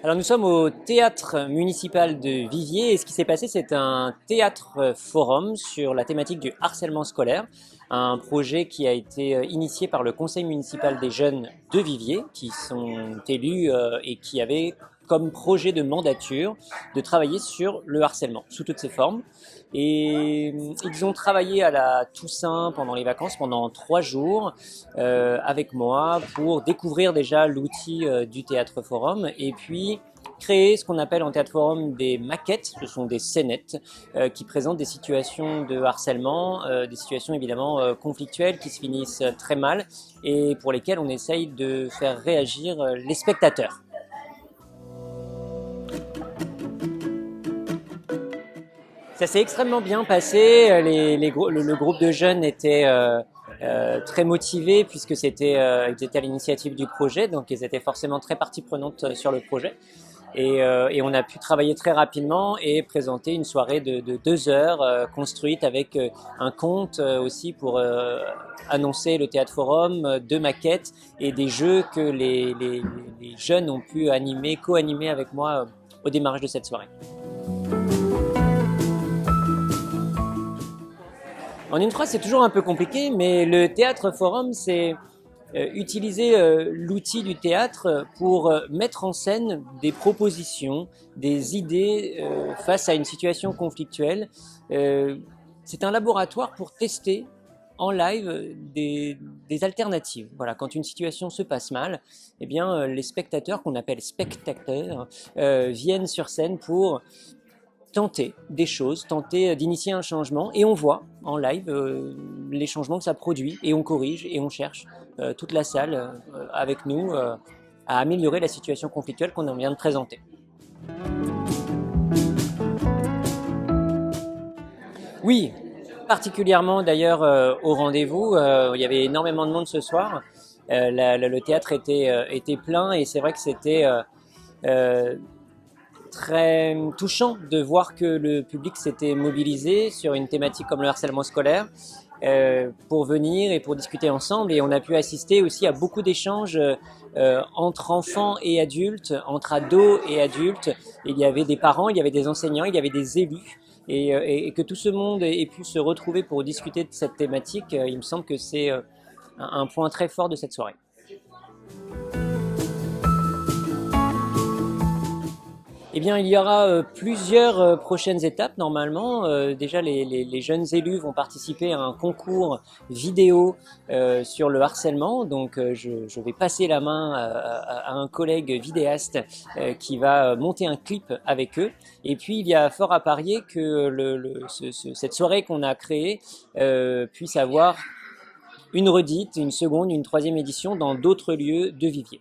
Alors nous sommes au théâtre municipal de Viviers et ce qui s'est passé c'est un théâtre forum sur la thématique du harcèlement scolaire, un projet qui a été initié par le conseil municipal des jeunes de Viviers qui sont élus et qui avaient comme projet de mandature de travailler sur le harcèlement sous toutes ses formes. Et ils ont travaillé à la Toussaint pendant les vacances, pendant 3 jours avec moi pour découvrir déjà l'outil du théâtre forum et puis créer ce qu'on appelle en théâtre forum des maquettes, ce sont des scénettes qui présentent des situations de harcèlement, des situations évidemment conflictuelles qui se finissent très mal et pour lesquelles on essaye de faire réagir les spectateurs. Ça s'est extrêmement bien passé. Le groupe de jeunes était très motivé puisque ils étaient à l'initiative du projet, donc ils étaient forcément très partie prenante sur le projet. Et on a pu travailler très rapidement et présenter une soirée de 2 heures construite avec un conte aussi pour annoncer le théâtre forum, 2 maquettes et des jeux que les jeunes ont pu co-animer avec moi au démarrage de cette soirée. En une phrase, c'est toujours un peu compliqué, mais le théâtre forum, c'est utiliser l'outil du théâtre pour mettre en scène des propositions, des idées face à une situation conflictuelle. C'est un laboratoire pour tester en live des alternatives. Voilà, quand une situation se passe mal, eh bien, les spectateurs, qu'on appelle spectateurs, viennent sur scène pour tenter des choses, tenter d'initier un changement et on voit en live les changements que ça produit et on corrige et on cherche toute la salle avec nous à améliorer la situation conflictuelle qu'on vient de présenter. Oui, particulièrement d'ailleurs au rendez-vous, il y avait énormément de monde ce soir, le théâtre était plein et c'est vrai que c'était très touchant de voir que le public s'était mobilisé sur une thématique comme le harcèlement scolaire pour venir et pour discuter ensemble. Et on a pu assister aussi à beaucoup d'échanges entre enfants et adultes, entre ados et adultes. Il y avait des parents, il y avait des enseignants, il y avait des élus. Et que tout ce monde ait pu se retrouver pour discuter de cette thématique, il me semble que c'est un point très fort de cette soirée. Eh bien, il y aura plusieurs prochaines étapes normalement. Déjà, les jeunes élus vont participer à un concours vidéo sur le harcèlement. Donc, je vais passer la main à un collègue vidéaste qui va monter un clip avec eux. Et puis, il y a fort à parier que cette soirée qu'on a créée puisse avoir une redite, une seconde, une troisième édition dans d'autres lieux de Viviers.